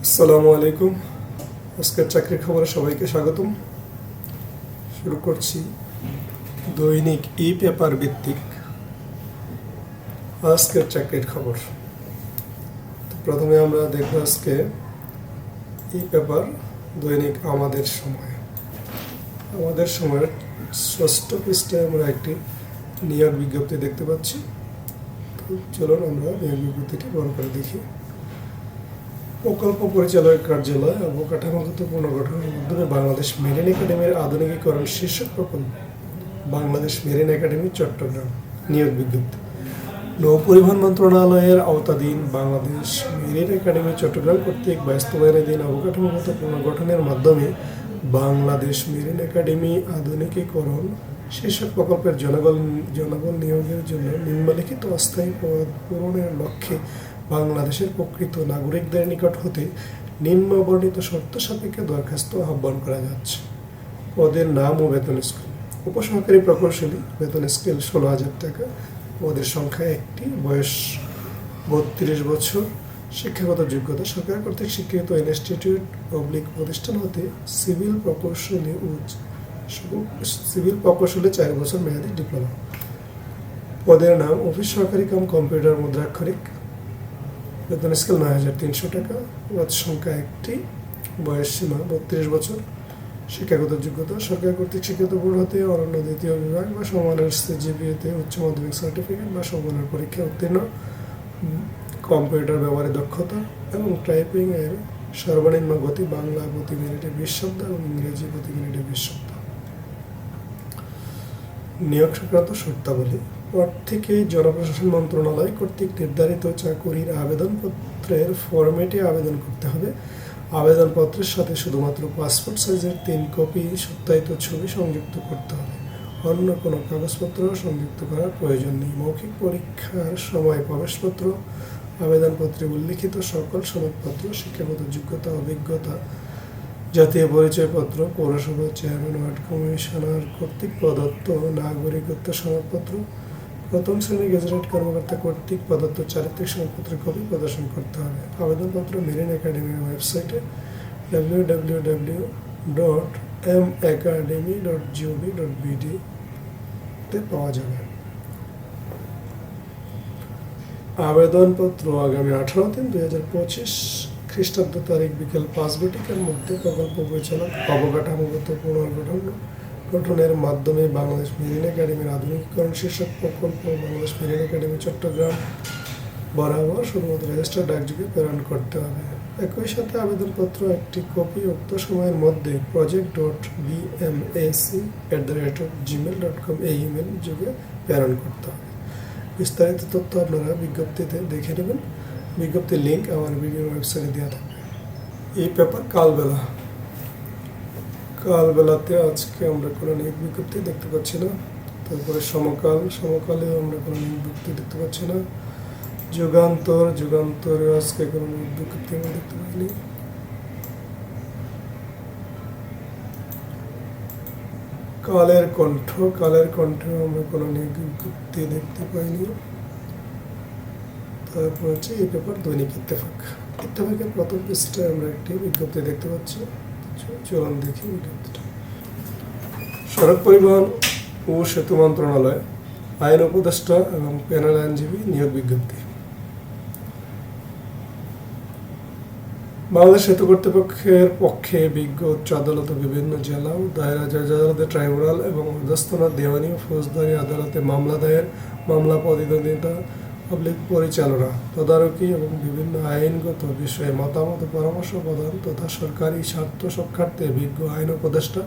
আসসালামু আলাইকুম। আজকের চাকরির খবরে সবাইকে স্বাগতম। শুরু করছি দৈনিক ই পেপার ভিত্তিক আজকের চাকরির খবর। তো প্রথমে আমরা দেখব আজকে ই পেপার দৈনিক আমাদের সময়ের ষষ্ঠ পৃষ্ঠায় আমরা একটি নিয়োগ বিজ্ঞপ্তি দেখতে পাচ্ছি। তো চলুন আমরা নিয়োগ বিজ্ঞপ্তিটি বড় করে দেখি। প্রকল্প পরিচালক কার্যালয় অবকাঠামোগত পুনর্গঠনের মাধ্যমে বাংলাদেশ মেরিন একাডেমির আধুনিকীকরণ শীর্ষক প্রকল্প, বাংলাদেশ মেরিন একাডেমি চট্টগ্রাম। নিয়োগ বিজ্ঞপ্তি নৌ পরিবহন মন্ত্রণালয়ের আওতাধীন বাংলাদেশ মেরিন একাডেমি চট্টগ্রাম কর্তৃক বাস্তবায়নাধীন অবকাঠামোগত পুনর্গঠনের মাধ্যমে বাংলাদেশ মেরিন একাডেমি আধুনিকীকরণ শীর্ষক প্রকল্পের জনবল নিয়োগের জন্য নিম্নলিখিত অস্থায়ী পদ পূরণের লক্ষ্যে বাংলাদেশের প্রকৃত নাগরিকদের নিকট হতে নিম্নবর্ণিত শর্ত সাপেক্ষে দরখাস্ত আহ্বান করা যাচ্ছে। পদের নাম ও বেতন স্কেল। উপসহকারী প্রকৌশলী, বেতন স্কেল 16,000 টাকা। পদের সংখ্যা একটি, বয়স 32 বছর। শিক্ষাগত যোগ্যতা সরকার কর্তৃক স্বীকৃত ইনস্টিটিউট প্রতিষ্ঠান হতে সিভিল প্রকৌশলী 4 বছর মেয়াদী ডিপ্লোমা। পদের নাম অফিস সহকারী কাম কম্পিউটার মুদ্রাক্ষরিক। বেতন স্কেল 9,300 টাকা। পদ সংখ্যা একটি, বয়স সীমা 32 বছর। শিক্ষাগত যোগ্যতা সরকার কর্তৃক স্বীকৃত বোর্ড হতে অনন্য দ্বিতীয় বিভাগ বা সমমানের জিপিএতে উচ্চ মাধ্যমিক সার্টিফিকেট বা সমমানের পরীক্ষা উত্তীর্ণ, কম্পিউটার ব্যবহারে দক্ষতা এবং টাইপিং এর সর্বনিম্ন গতি বাংলা প্রতি মিনিটে 20 শব্দ এবং ইংরেজি প্রতি মিনিটে 20 শব্দ। নিয়োগ সংক্রান্ত শর্তাবলী। প্রার্থীকে জনপ্রশাসন মন্ত্রণালয় কর্তৃক নির্ধারিত চাকুরির আবেদনপত্রের ফরম্যাটে আবেদন করতে হবে। আবেদনপত্রের সাথে শুধুমাত্র পাসপোর্ট সাইজের 3 কপি সত্যায়িত ছবি সংযুক্ত করতে হবে। অন্য কোনো কাগজপত্র সংযুক্ত করার প্রয়োজন নেই। মৌখিক পরীক্ষার সময় প্রবেশপত্র, আবেদনপত্রে উল্লিখিত সকল সনদপত্র, শিক্ষাগত যোগ্যতা, অভিজ্ঞতা, জাতীয় পরিচয়পত্র, পৌরসভা চেয়ারম্যান, ওয়ার্ড কমিশনার কর্তৃক প্রদত্ত নাগরিকত্ব সনদপত্র, প্রথম শ্রেণীর গেজেটেড কর্মকর্তা কর্তৃক প্রদত্ত চারিত্রিক সনদপত্রের কপি প্রদর্শন করতে হবে। আবেদনপত্র মেরিন একাডেমির ওয়েবসাইটে www.macademy.gov.bd তে পাওয়া যাবে। আবেদনপত্র আগামী 18/3/2025 খ্রিস্টাব্দ তারিখ বিকেল 5 ঘটিকার মধ্যে প্রকল্প পরিচালক অবকাঠামোগত পুনর্গঠনের মাধ্যমে বাংলাদেশ মেরিন একাডেমির আধুনিকীকরণ শীর্ষক প্রকল্প বাংলাদেশ মেরিন একাডেমি চট্টগ্রাম বরাবর শুধুমাত্র রেজিস্টার ডাকযোগে প্রেরণ করতে হবে। একই সাথে আবেদনপত্র একটি কপি উক্ত সময়ের মধ্যে project.bmac@gmail.com এই ইমেল যোগে প্রেরণ করতে হবে। বিস্তারিত তথ্য আপনারা বিজ্ঞপ্তিতে দেখে নেবেন। বিজ্ঞপ্তির লিঙ্ক আমার ভিডিওর ওয়েবসাইটে দেওয়া থাকবে। এই পেপার কালবেলাতে আজকে আমরা কোনো নিয়োগ বিজ্ঞপ্তি দেখতে পাচ্ছি না। তারপরে সমকালেও আমরা কোনো নিয়োগ বিজ্ঞপ্তি দেখতে পাচ্ছি না। যুগান্তরে আজকে কোনো নিয়োগ বিজ্ঞপ্তি আমরা দেখতে পাইনি। কালের কণ্ঠে আমরা কোনো নিয়োগ বিজ্ঞপ্তি দেখতে পাইনি। তারপর হচ্ছে এই পেপার দৈনিক ইত্তেফাকের প্রথম পৃষ্ঠায় আমরা একটি বিজ্ঞপ্তি দেখতে পাচ্ছি। চলুন দেখি বিজ্ঞপ্তিটা। সড়ক পরিবহন ও সেতু মন্ত্রণালয় আইন উপদেষ্টা এবং প্যানেল আইনজীবী নিয়োগ বিজ্ঞপ্তি। বাংলাদেশ সেতু কর্তৃপক্ষের পক্ষে বিজ্ঞ উচ্চ আদালত, বিভিন্ন জেলা ও দায়রা জজ আদালতে, ট্রাইব্যুনাল এবং অধস্তন দেওয়ানি ও ফৌজদারি আদালতে মামলা দায়ের, মামলা প্রতিদ্বন্দ্বিতা, পাবলিক পরিচালনা, তদারকি এবং বিভিন্ন আইনগত বিষয়ে মতামত ও পরামর্শ প্রদান তথা সরকারি স্বার্থ সাক্ষার্থে বিজ্ঞ আইন উপদেষ্টা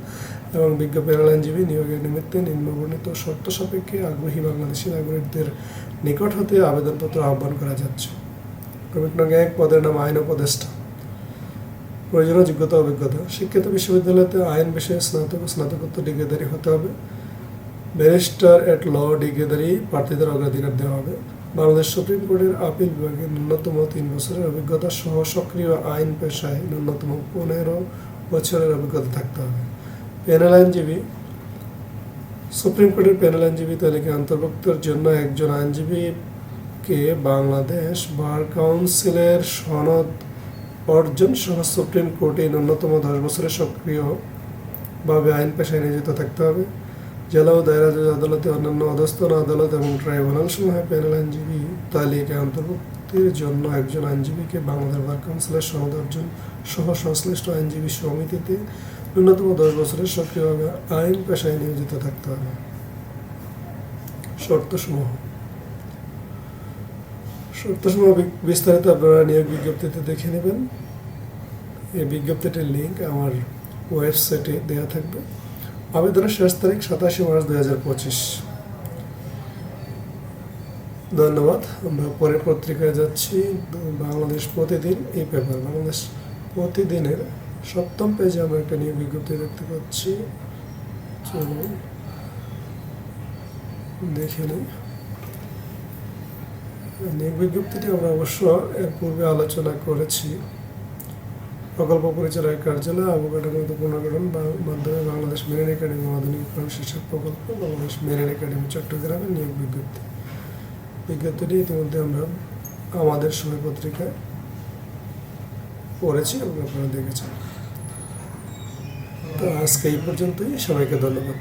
এবং বিজ্ঞ প্যানেল আইনজীবী নিয়োগের নিমিত্তে নিম্নবর্ণিত শর্ত সাপেক্ষে আগ্রহী বাংলাদেশি নাগরিকদের নিকট হতে আবেদনপত্র আহ্বান করা যাচ্ছে। ক্রমিক নং 1 পদের নাম আইন উপদেষ্টা। প্রয়োজনীয় যোগ্যতা, অভিজ্ঞতা। শিক্ষিত বিশ্ববিদ্যালয়তে আইন বিষয়ে স্নাতক ও স্নাতকোত্তর ডিগ্রিধারী হতে হবে। ব্যারিস্টার এট ল ডিগ্রিধারী প্রার্থীদের অগ্রাধিকার দেওয়া হবে। বাংলাদেশ সুপ্রিম কোর্টের আপিল বিভাগে ন্যূনতম 3 বছরের অভিজ্ঞতা সহ সক্রিয় আইন পেশায় ন্যূনতম 15 বছরের অভিজ্ঞতা থাকতে হবে। প্যানেল আইনজীবী। সুপ্রিম কোর্টের প্যানেল আইনজীবী তালিকায় অন্তর্ভুক্তের জন্য একজন আইনজীবীকে বাংলাদেশ বার কাউন্সিলের সনদ অর্জন সহ সুপ্রিম কোর্টে ন্যূনতম 10 বছরের সক্রিয়ভাবে আইন পেশায় নিয়োজিত থাকতে হবে। জেলা ও দায়রা জজ আদালতে, অন্যান্য অধস্তন আদালত এবং ট্রাইব্যুনাল সমূহে প্যানেল আইনজীবী তালিকায় অন্তর্ভুক্তির জন্য একজন আইনজীবীকে বাংলাদেশ বার কাউন্সিলের সনদ অর্জন সহ সংশ্লিষ্ট আইনজীবী সমিতিতে ন্যূনতম 10 বছরের সক্রিয়ভাবে আইন পেশায় নিয়োজিত থাকতে হবে। শর্তসমূহ বিস্তারিত আপনারা নিয়োগ বিজ্ঞপ্তিতে দেখে নেবেন। এই বিজ্ঞপ্তিটির লিঙ্ক আমার ওয়েবসাইটে দেওয়া থাকবে। আবেদনের শেষ তারিখ 27 মার্চ 2025। ধন্যবাদ। আমরা পরের পত্রিকায় যাচ্ছি। বাংলাদেশ প্রতিদিন এই পেপার, বাংলাদেশ প্রতিদিনের 7ম পেজে আমরা একটা নিয়োগ বিজ্ঞপ্তি দেখতে পাচ্ছি। চলুন দেখে নিই। নিয়োগ বিজ্ঞপ্তিটি আমরা অবশ্য এর পূর্বে আলোচনা করেছি। প্রকল্প পরিচালকের কার্যালয়, অবকাঠামোগত পুনর্গঠন মাধ্যমে বাংলাদেশ মেরিন একাডেমি আধুনিকীকরণ শীর্ষক প্রকল্প, বাংলাদেশ মেরিন একাডেমি চট্টগ্রামের নিয়োগ বিজ্ঞপ্তিটি ইতিমধ্যে আমরা আমাদের সময় পত্রিকায় পড়েছি এবং আপনারা দেখেছেন। তো আজকে এই পর্যন্তই। সবাইকে ধন্যবাদ।